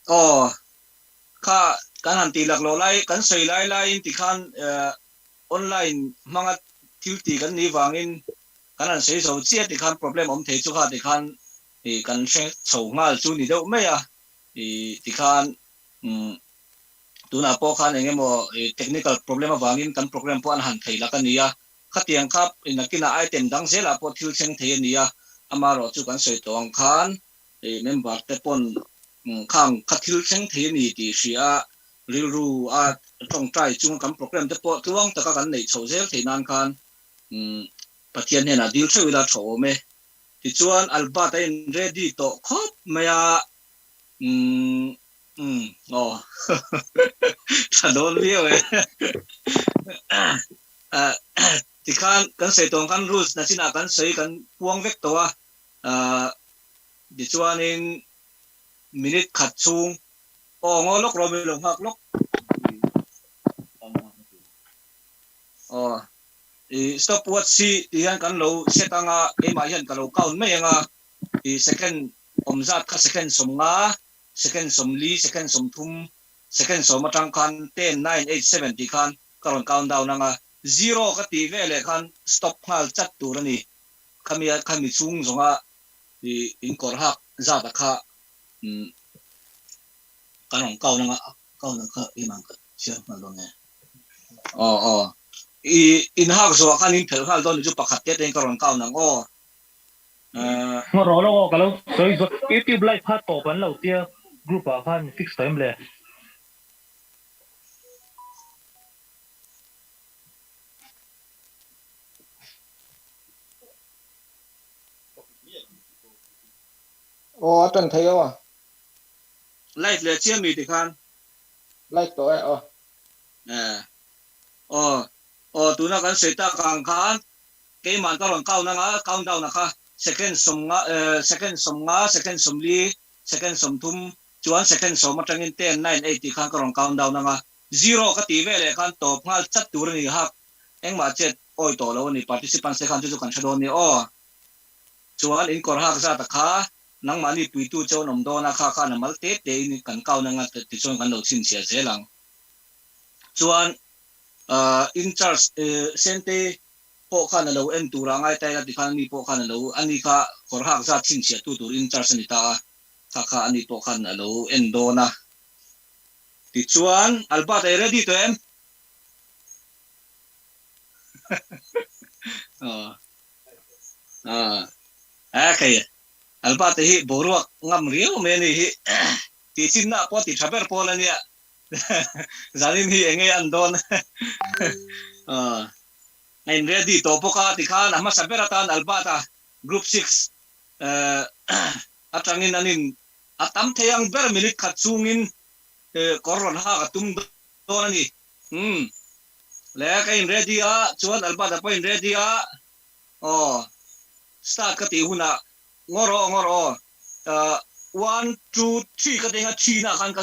oh kha kan han ti lak lo lai kan sei lai ti khan online manga thil ti kan ni wangin kan an sei so chia ti khan problem om the chu kha ti khan kan se so ngal chu ni deuh mai a ti khan tuna po khan engemaw technical problem awangin kan program po an han thei lak ania khatiang khap inakina item dang zela po thil cheng thei ania amaro chu kan sei tong khan member te pon khang khathil cheng thei ni ti sia riru a tong trai chung kan program te po tuang taka kan nei chho zel thei nan khan pathian hena dil theu ila tho me ti chuan albata in ready to khop maya oh Sadol view ti khan kan sei tong kan rules na sina kan sei kan puang vek to di chuan in minute khat chung ngolok ro mi long hak lok stopwatch si yan kan lo setanga ema yan kan lo count mai nga second omzat kha second somnga second somli second somthum second somatang khan 10 9 8 7 ti khan karon countdown nga 0 ka ti vele khan stop hal chat turani khami chung zonga in kor hak za ta kha karon kauna kha imang ka sia ma lo ne in hak zo khan in phel hal don ju pakhat te ten karon kauna ngo ro lo ka lo soi zo youtube live phat to ban lo tia group a khan fix time le Atang thấy không à? Live le chia mi ti khan Like to ai tu na kan sei ta kang khan ke man karon kauna nga countdown na kha second somnga second somli second somthum chuan second somatangin 10 9 8 ti khan karon countdown na nga 0 ka ti vele khan top ngal chat tur ni hak engma chet oi to lo ni participants khan chu kan thadon ni chuan in kor hak za ta kha nang mani tui tu chon nom do na kha na mal te ni kan kau na nga ti chon kan lo chin sia zelang chuan in charge sente po khan lo en tura ngai tai la ti khan ni po khan lo ani kha kor hak za chin sia tu tur in charge ni ta kha ani po khan lo en do na ti chuan albat ai ready to em okay albat hi boruak ngam riu me ni hi ti chin na po ti thaber po la nia zalim hi enge an don ngain ready to po ka ti khan ama saberatan albata group 6 atangin anin atam theyang ber minute khatchungin koron ha atum don ani le ka in ready chuan albata po in ready start ka ti huna ngoro 1 2 3 ka tenga china kan ka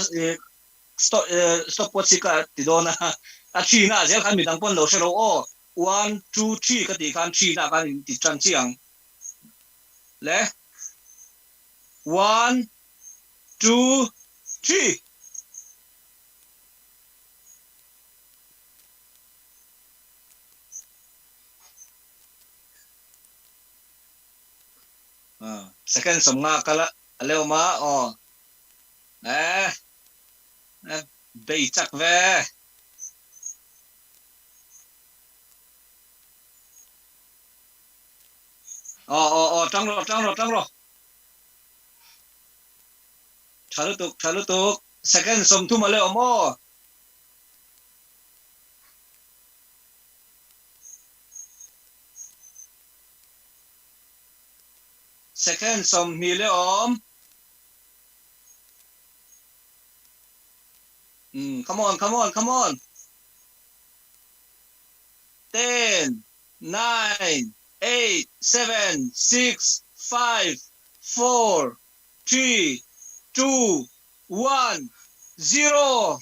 stop watch ka ti dona china zel kan mi dang pon lo shero 1 2 3 ka ti kan china kan ti chan chiang le 1 2 3 second somnga kala aleo ma bei chak ve tang ro chalu tuk second som thu ma leo mo second som mi le come on 10 9 8 7 6 5 4 3 2 1 0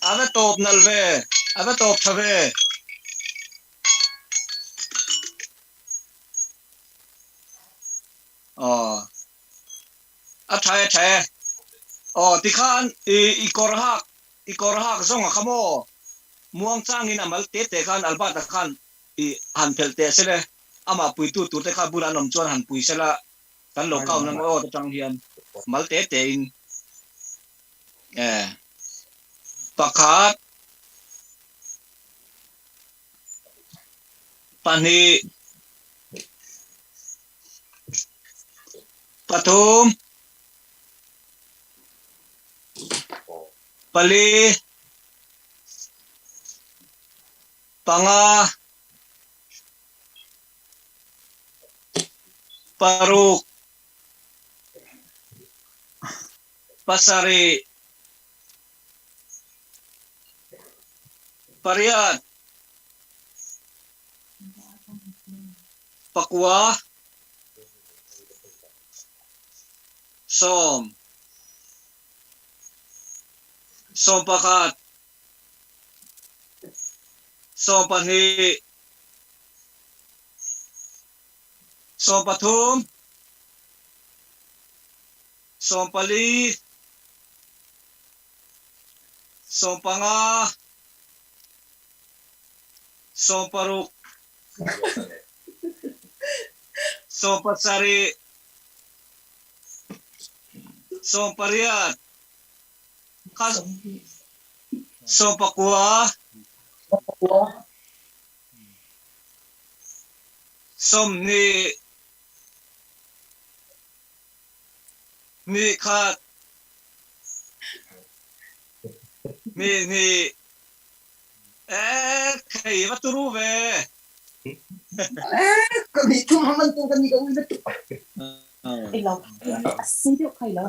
ave top nalve ave top thave a thai ti khan i korhak zonga khamo muang chang in amal te khan alba ta khan i han phel te sele ama pui tu te kha bula nom chon han pui sela kan lo kau nang o ta tang hian mal te in pakhat pani pathum pali panga paruk pasari pariat pakwa som pakhat som pani som pathum som pali som panga som paruk som pasari som pariat kas som pakwa som ni khat ni khai maturu ve Cái gì chung không tôi cái gì cũng biết. Khai lo, xin được khai lo.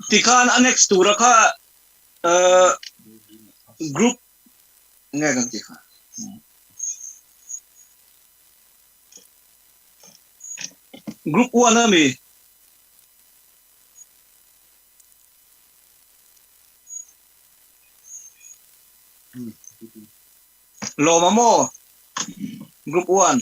ti khan annex tura kha group nghe kan ti kha group 1 na mi lo mamo group 1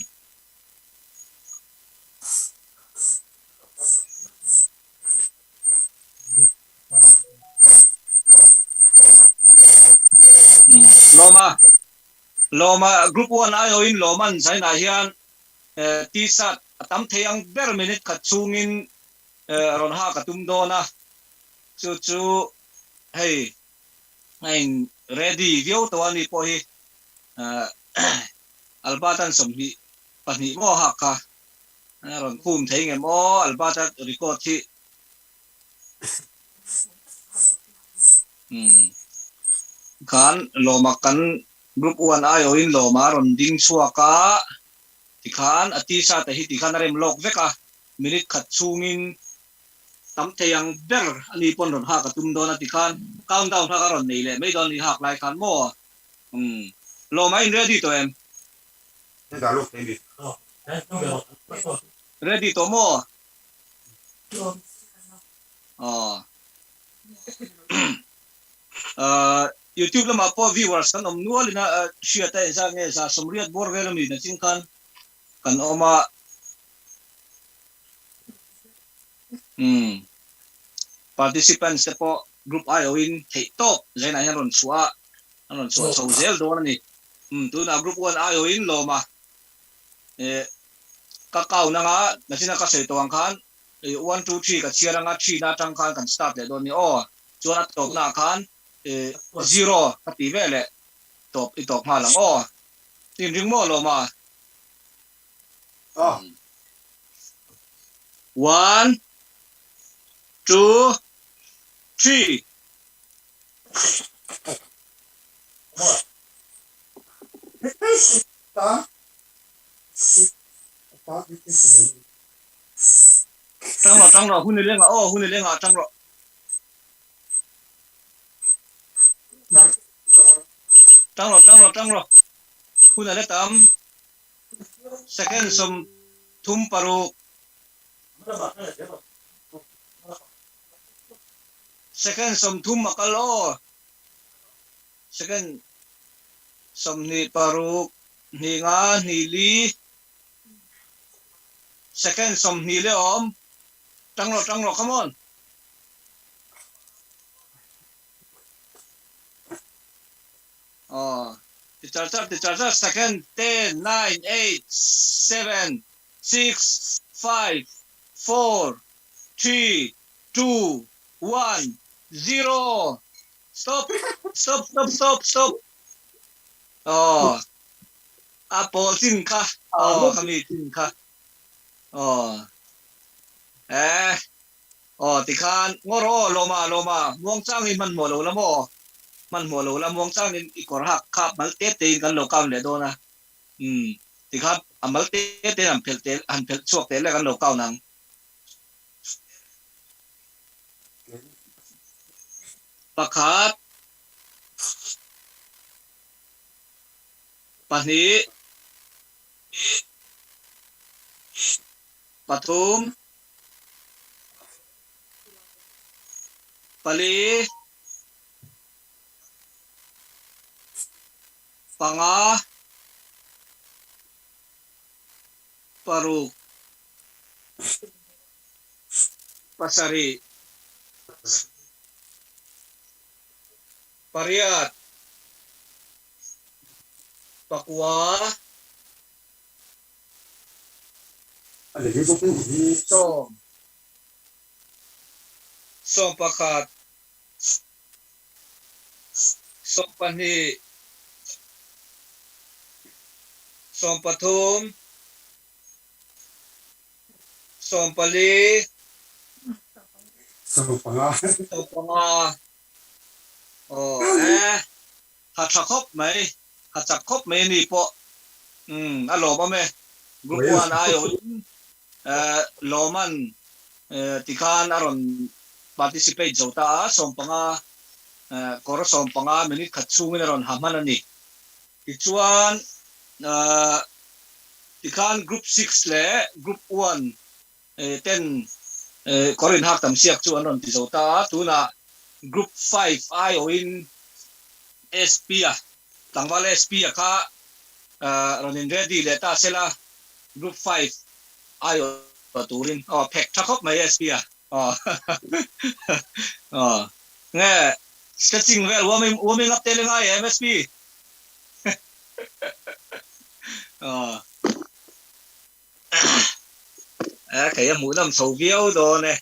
Loma group 1 ayo in loman sai na hian ti sat tam theyang ber minute khat chungin ron ha ka tum do na chu hey ngain ready view to ani po hi albatan somhi pani mo ha ka ron khum thei nge mo albata record thi kan loma kan group 1 ayo in loma ron ding suaka tikhan atisa ta hi tikhan rem lok veka minute khat chungin tam theyang ber ani pon ron ha ka tum do na tikhan countdown ha ka ron nei le mai don ni hak lai khan mo loma in ready to em ready to mo YouTube lama po viewers kan nual na share ta sa nge sa somriat bor velo mi na chingkan kan oma participants po group ayo in thei top zaina haron suwa so zel do ni tu na group 1 ayo in loma kakao na nga nasina ka sei to ang khan 1 2 3 ka chia nga 3 na tang khan kan start le do ni chuan top na khan 0 pati vele top itop ma lang tin ring mo lo ma 1 2 3 Trăng rồi hun lên à trăng rồi hun lên tam second som thum paru second som thum makalo second som ni paru ni nga ni li second som ni le om จังหรอ come on อ๋อ the charger second 10 9 8 7 6 5 4 3 2 1 0 stopอ๋ออาโปจินค่ะอ๋อคำนี้จินค่ะอ๋อเอ๊ะอ๋อติคานงอรอโลมาม่วงจ้างนี่มันหมดแล้วมั้งมันหัวโหลแล้วมองจ้างนี่อีกคนหักขับมันเตะตีกันโลกาเลยโดนนะที่ครับอันมันเตะตีอันเพลเตอันเพลช่วงเตะแล้วกันโลกานังประคับปนี้ปทุมปลีปังอาปารุปัสรีปริยัตปักวาส้มประคัดส้มปนีส้มปทุมส้มปลีส้มปังอาโอ้หัดจักคบไหมนี่ปะอะโหลป่ะแม่กรุ๊ปวันอายุโลมันที่ข้านอารมณ์ participate จota som panga koro som panga minute khatchung in ron haman ani tichuan tikhan group 6 le group 1 10 korin hak tam siak chu anon ti jota tuna group 5 I o in SP a tangwal SP a kha ronin ready le ta sela group 5 I o turin phek thakop mai SP a nghe sketching well warming up telling I MSP cái mũi làm sầu viêu đồ này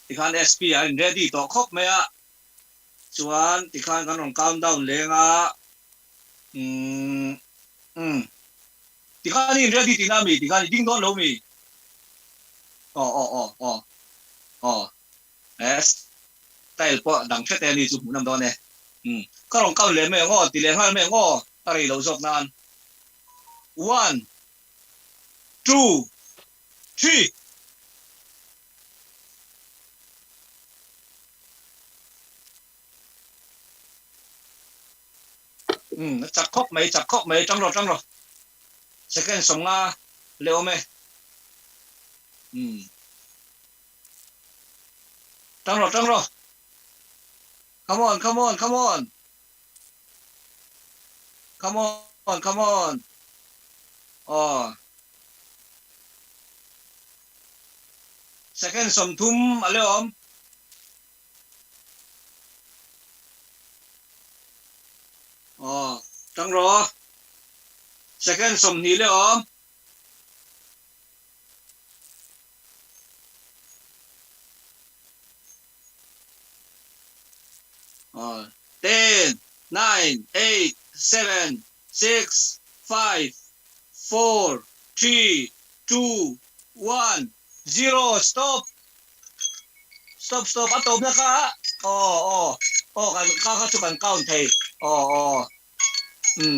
thì khan SP anh ready to khóc mày ạ chuan thì khan con countdown lên à thì khan đi ready thì nam thì khan ding don lâu mi style po dang chet ni chu munam don ne ka rong kau le me ngo ti le hal me ngo tari lo jok nan 1 2 3 chặt khóc mấy trong rồi second sống nga leo me trong rồi come on second sống thum ale om trong rồi second sống ni le om ten 9 8 7 6 5 4 3 2 1 0 stop at top na ka kan ka count hey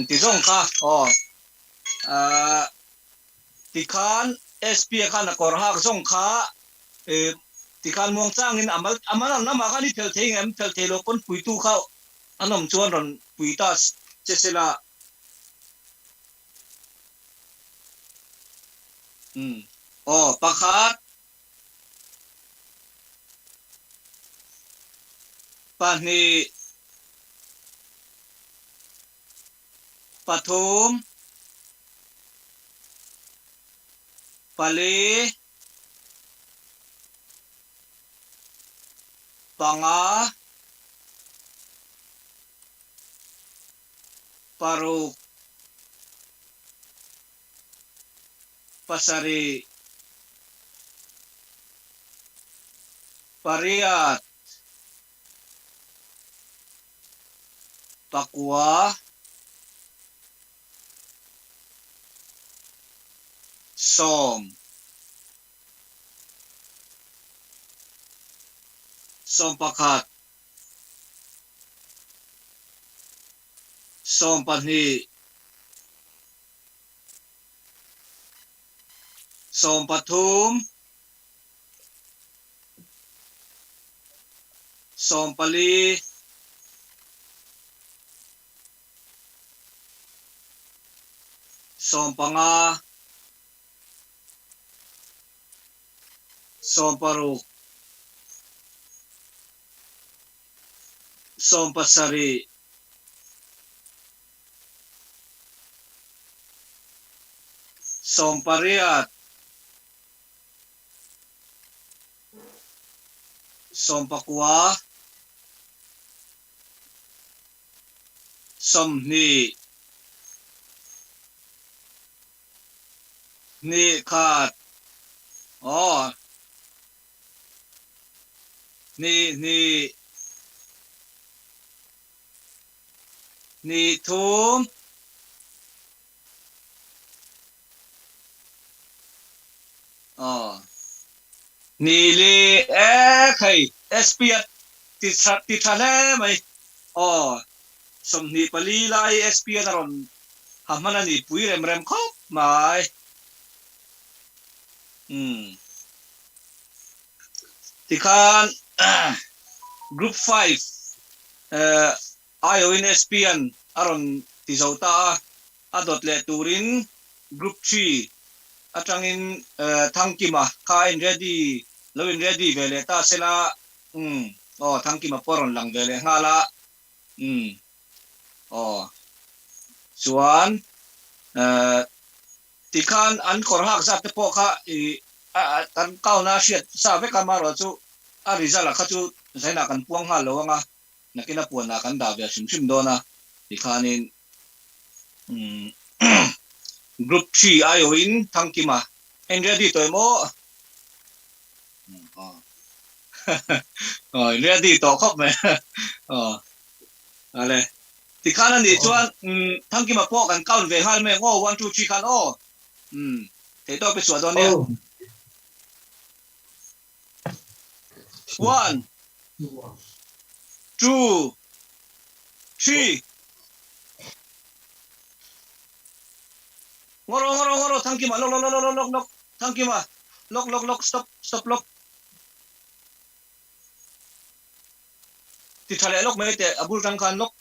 ti song ka ti khan SP khan na kor ha song ka ti khan mong chang in amal na ma khan ni tel thei ngam tel thei lo kon pui tu kha anom chuan ron pui ta chesela pakhat pani pathum pali panga paruk pasari pariat pakwa som som pakhat som pahnih som pathum som pali som panga som paruk som pasari som pariat som pakwa som ni khat ni thum ni li khai spiat ti thale mai som ni pali lai spiat ron hamana ni pui rem khop mai tikhan group 5 ayo in SPN aron tizauta adot le turin group 3 atangin thangkima kha in ready loin ready vele ta sela thangkima poron lang vele ngala chuan tikhan an korhak zat te po kha kan kauna hriat sa ve kamaro chu a result kha chu zaina kan puang ha lowanga nakina puana kan da ve sim dona tikhanin group 3 ayo in thangkima en ready toimo ready to khop me ale tikhan ani chuan thangkima po kan count ve hal me 1 2 3 khan thế tôi phải sửa đó nè 1 2 3 ngoro thangkima lok thangkima lok stop lok ti thale lok mai te abul tang khan lok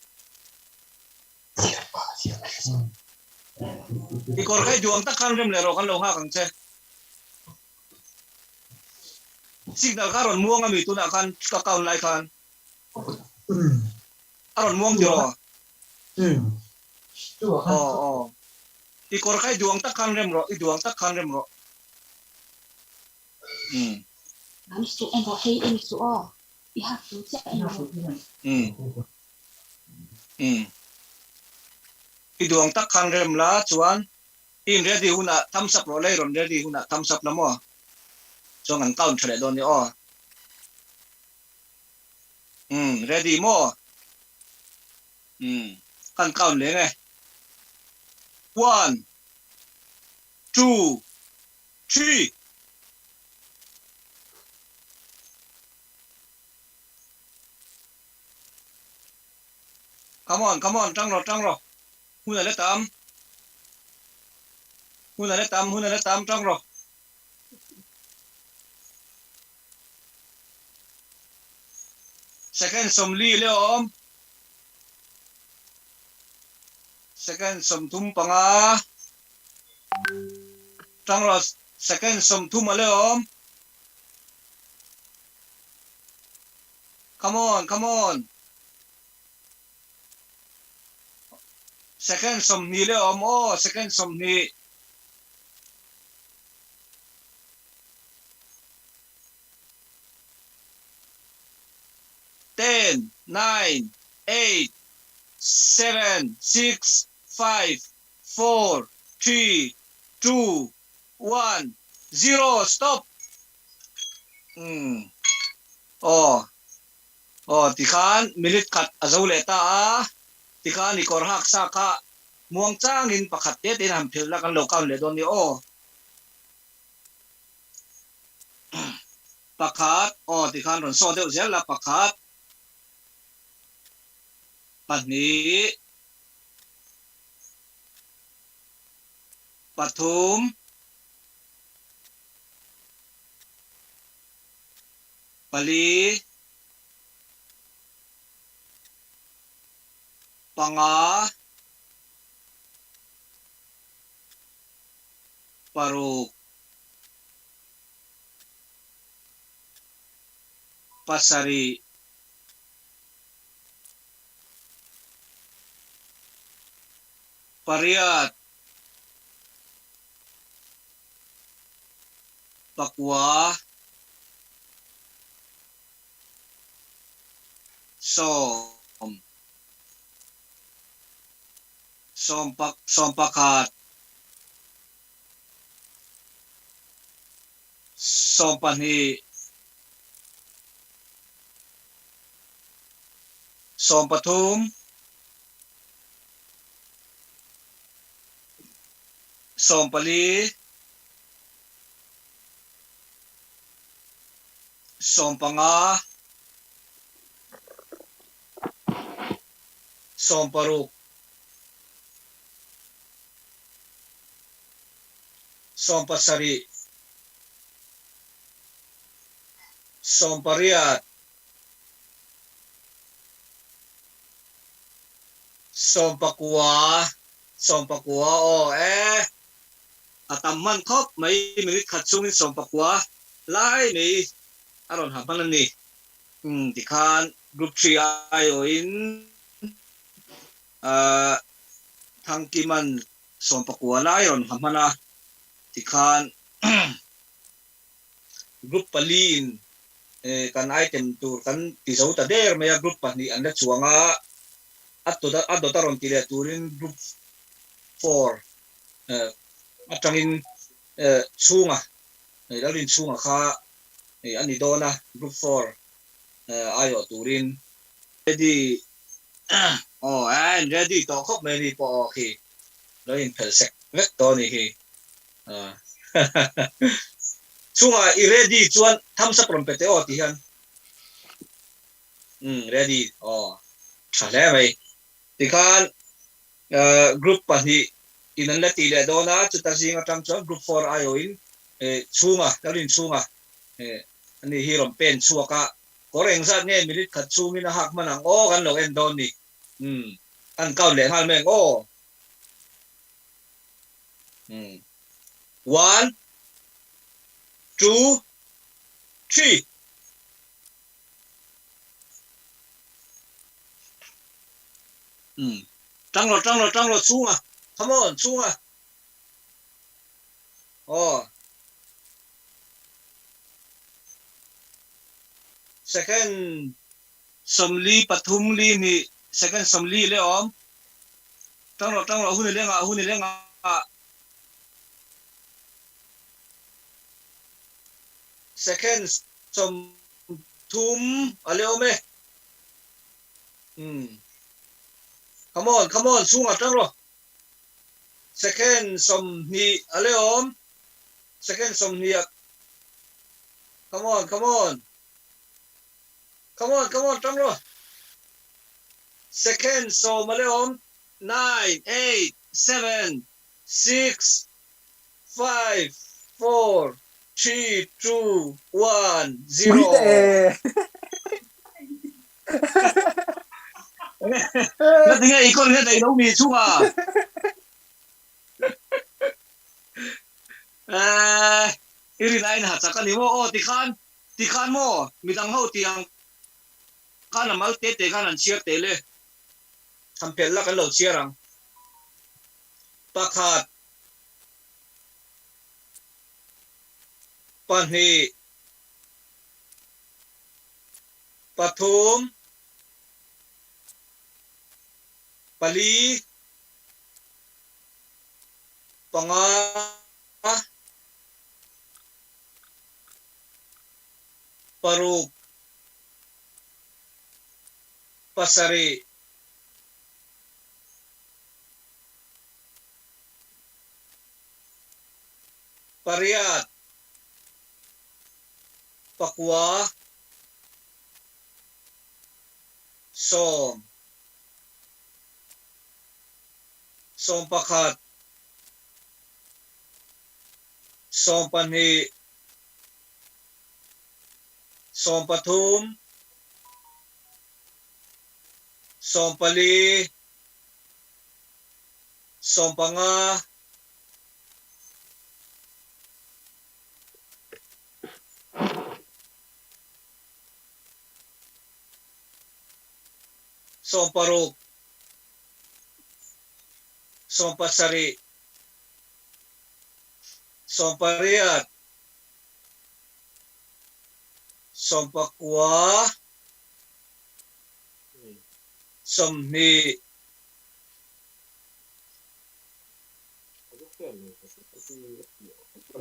ikor kai juang tak khan rem le ro kan lo ha kang che signal karon muang ami tu na kan ka kaun lai khan aron muang dio ikor kai juang tak khan rem ro I juang tak khan rem ro Anh số em có hay em số đi học số chạy em I duang tak khan rem la chuan in ready huna thumbs up ro le ron ready huna thumbs up lamo chuan an count thale don ni ready mo kan count le nge 1 2 3 come on trăng rồi huna le tam trăng rồi second som li le second som thum panga trăng rồi second som thum le come on second som ni le second som ni 10, 9, 8, 7, 6, 5, 4, 3, 2, 1, 0. Stop. Tikhan minute cut azuleta tikhan ni korhak saka muang changin pakhat te tin ham thil la kan local le don ni pakhat tikhan ron so deuh zel la pakhat pahnih pathum pali panga paruk pasari pariat pakwa som pakhat som pahnih som pathum som pali som panga som paruk som pasari som pariat som pakwa atamman khop mấy minute khat sungin som pakwa lai nei aron haman ni tikhan group 3 ayo in thangkiman som pakwa lai ron hamana tikhan group palin kan item tur kan tisau ta der maya group pahnih an da chuanga atto taron tile turin group 4 atangin chunga dalin chunga kha ani dona group 4 ayo turin ready and ready to khop many po khi dalin persek vek to ni hi chunga i ready chuan thumbs up ron pete ti han ready thale mai tikhan group pahnih inan la tile dona chuta singa tang chuan group 4 ayo in chunga dalin chunga ani hirom pen chuaka koreng zat nge minute khat chungin a hak manang kan lo en don ni an kaun le hal meng 1 2 3 trăng rồi chunga come on chunga second somli pathum li ni second somli le trăng rồi hu ni lenga second som thum ale ome come on chunga trăng rồi second som ni ale second som ni come on trăng rồi second som ale 9 8 7 6 5 4 3 2 1 0 nó tiếng ấy con nghe thấy đâu mì chung iri na ina hatsa kani mo tikhan mo midang ho tiang kana mal te kanan chiar tele sampel la kan lo chiarang pakhat panhi pathum ปลีปังอาปรุกปัสริปริยัตปะกัวสมสมปะขัดสมปนิสมปทุมสมปลีสมปังอาสมปรุกสมปัสริสมปริยัตสมปะกัวสมนิ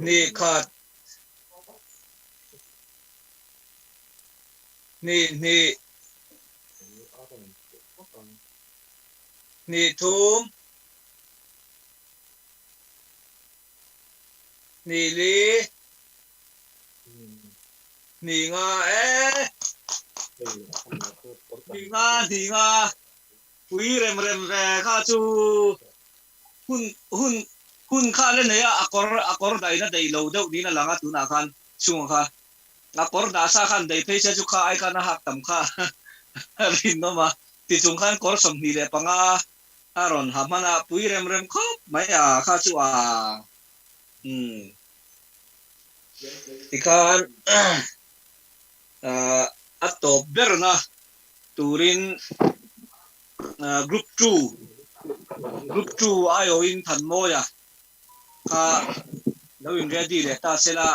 นิขัดนิทุมนิลีนิงานิงาคุยเรมข้าจูหุ่นหุ่นหุ่นข้าเล่นเนี่ยอากอร์ได้นะได้โลเดนี่นะหลังอ่ะตุนาคันช่วงค่ะอากอร์ดาสาคันได้เพชรจุข้าไอ้กันนะฮักตำข้ารินโนมาติจุงคันกอร์สมนี่เลยปังอาอารอนหามันอ่ะปุยเรมครบไม่อ่ะข้าจูที่การอัตโตเบอร์นะตูรินgroup อายุอินทันโมยะข้าเราอินเรดี้เลยตาเซล่า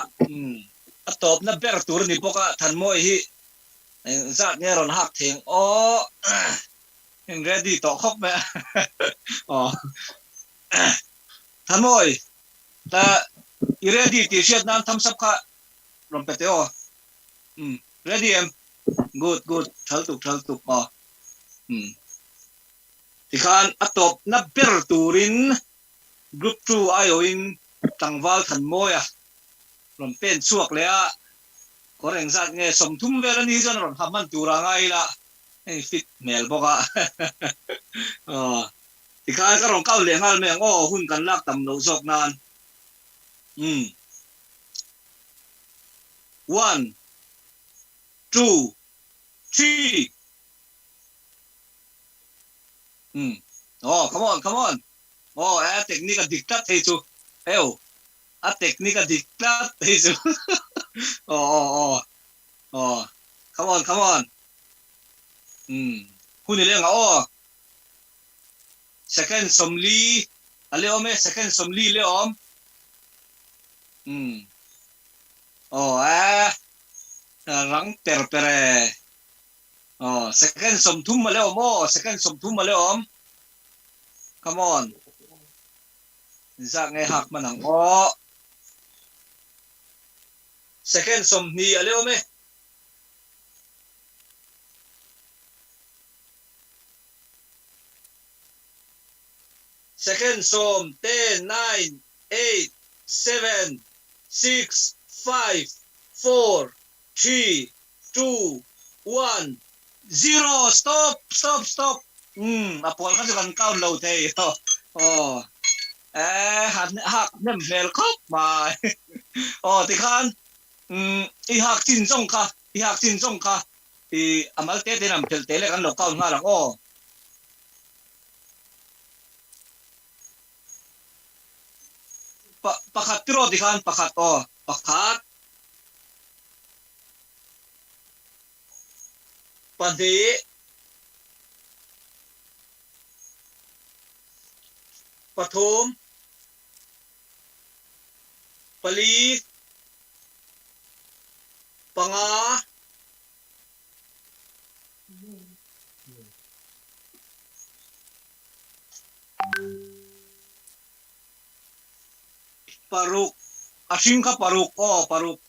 อัตโตบนับเบอร์ตูรินนี่พวกทันโมยฮีจัดเนี่ยรอนหักเถียงอินเรดี้ต่อครบไหมอ๋อทันโมยแต่อีเรดี้ที่เชียดนั้นทำสับข้ารอนเปเตโอready em good ทัลตุกอ๋อที่ขานอัตบนับเบอร์ตูรินกรุ๊ป2อายุอินตังวาลทันโมยะรอนเป็นสวกเลยอะก็เร่งสัตว์ไงสมทุ่มเวลานี้จนรอนทำมันตูรังไงล่ะไอ้ฟิตเมลบอกอะอ๋อที่ขานก็รอนเก้าเหลียงฮัลเมียงหุ่นกันลักตำโนซอกนาน1 2 3 come on a tecnica diktat hecho a tecnica diktat hecho come on huni le nga second somli ale ome second somli le om rang pere second som thum male second som thum male come on za ngai hak manang second som ni ale ome second som 10 9 8 7 6 5 4 3 2 1 0 stop apol kan kan count low tay hak nem vel khop ma ti khan i hak tin song ka i amal te te nam tel tele kan lo count nga lang pakhat tiro ti khan pakhat padi pathum pali panga paruk asing ka paruk paruk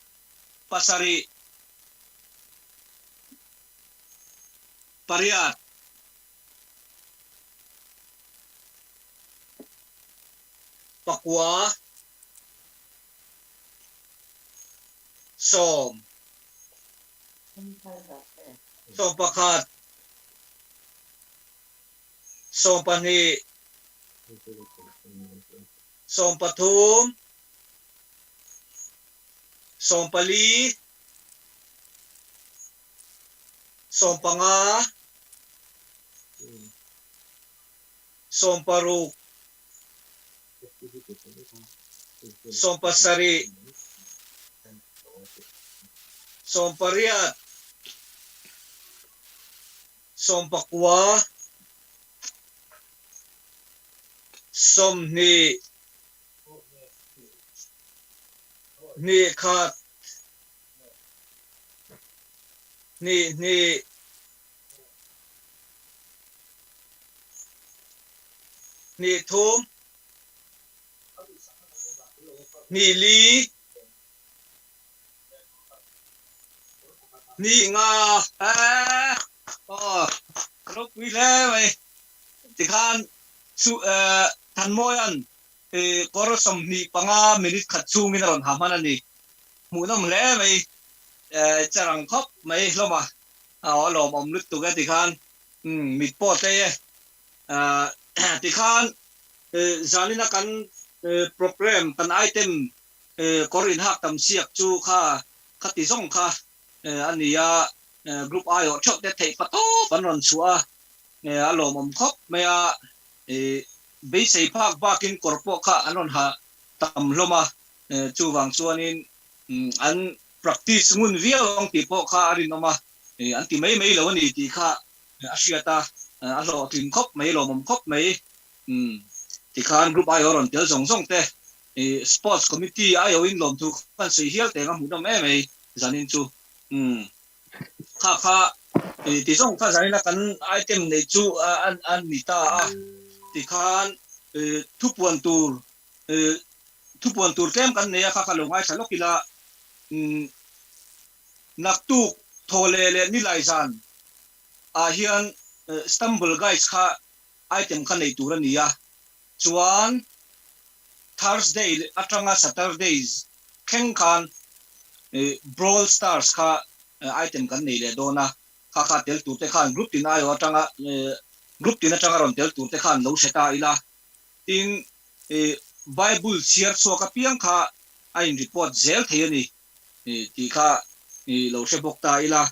pasari pariat pakwa som pakat som pani som pathum som pali som panga som paruk som pasari som pariat som pakwa som ni khat ni thum ni li ni nga lúc quý lẽ vậy thì khan su than môi ăn có rồi sầm ni panga minute khát chung mình rồi hàm anh đi muốn nó lẽ vậy chắc rằng khóc mấy lo mà lo mà lúc tụi cái thì khan mít bò tê thì khan zalin na kan program kan item korin hak tam siak chu kha ti zong kha ania group ayo chok te thei pato panon chua alo mom khop maya be sei phak bakin korpo kha anon ha tam loma chu wang chuanin an practice ngun rial ong ti po kha arin noma an ti mai lo ni ti kha asiata alo tin khop mai lo mom khop mai thì khan group ai rồi tiêu giống giống thế sports committee ai ở in lom thu kan sei hial te ngam hudam em zanin chu kha thì giống kha zanin kan item nei chu an nita thì khan thu puan tur kem kan ne kha lo ngai sa lokila nak tu thole le ni lai zan hian stumble guys kha item kan nei tur ania chuan Thursday atanga Saturdays kheng khan Brawl Stars kha item kan nei le dona kha tel tu te khan group tin ayo atanga ron tel tu te khan lo seta ila tin Bible share so ka piang kha ain report zel thei ni ti kha lo se bok ta ila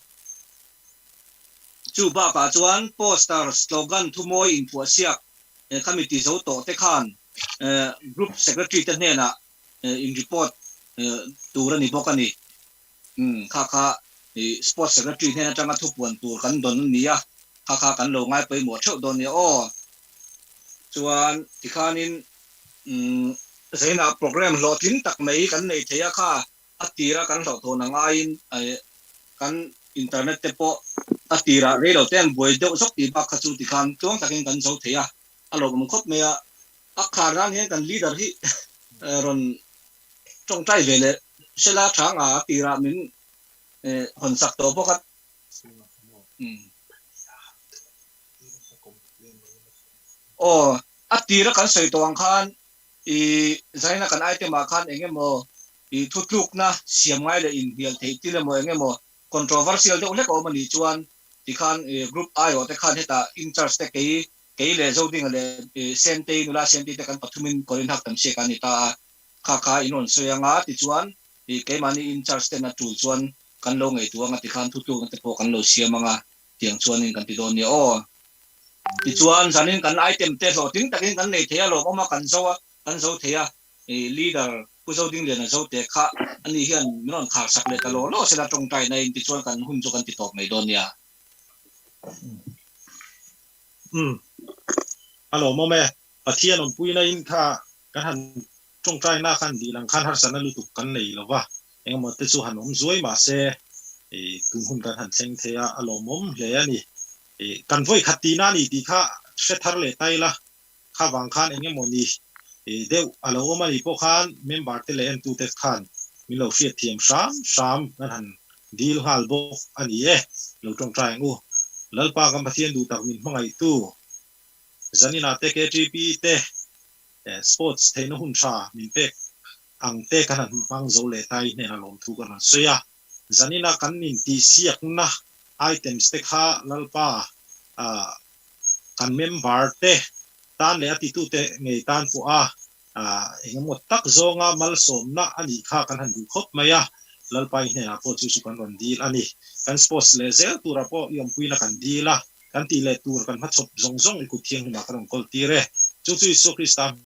chu ba ka chuan poster slogan thumoi in pu siak committee zo to te khan group secretary te na in report turani bokani kha sports secretary ne atanga thupuan tur kan don nia kha kan lo ngai pe mo thau don ni chuan ti khanin zaina program lotin tak mai kan nei theya kha atira kan lo thona ngain kan internet te po atira re lo ten boi do sok ti ba kha chu ti khan tuang takin kan zo theya alo mong khop mea akharan hen kan leader hi ron trong trai về lệ sela thang tira min hon sak to bokat atira kan sei to ang khan zaina kan item khan engemo thutluk na siam ngai le in bial thei ti le mo engemo controversial de ulek o mani chuan ti khan group ayo te khan heta in charge te cái lệ dâu đinh là sente nula sente te kan pathumin korin hak tam se kan ita kha inon soyanga ti chuan cái mani in charge te na tu chuan kan lo ngai tuanga ti khan thutu kan te po kan lo siamanga tiang chuan in kan ti don ni ti chuan zanin kan item te lo ting takin kan nei thea lo ma kan zo thea leader pu zo ding le na zo te kha ani hian non khar sak le ta lo se la tong tai nei ti chuan kan hun chu kan ti top mai don ya alo mo me pathian on puina in kha kan han trong trai na khan di lang khan har sana lu tu kan nei lo wa eng mo te chu han om zoi ma se kun hun kan han seng thea alo mom le ani kan voi khati na ni ti kha se thar le tai la kha wang khan eng mo ni เดวอะไรก็มาอีพวกขันเมมเบอร์เตเลนตูเตขันมีเราเสียเทียมสามนั่นหันดีลฮัลบกอันนี้เราจงใจงูแล้วปากันมาเทียนดูตักมินมังไอตู้จันนี่นาเตเคจีพีเตสปอร์ตเทนหุ่นชามินเป็กอังเตกันมังโจเลไตเนี่ยลงทุกันเสียจันนี่นากันนินตีเสียกนะไอเทมสเต็กฮาแล้วปากันเมมเบอร์เตตานเลยอติตุเตเงยตานฟัวเองหมดตักโจงามัลสมนะอันนี้ข้ากันหันดูครบไหมอะแล้วไปเนี่ยพอจูสุกันวันดีอันนี้กันสปอร์ตเลเซลตัวเราพอยอมปุยนะกันดีละกันตีเลตัวกันพัดศพซงอีกทียงมากันกอลตีเร่จูสุคริสตัน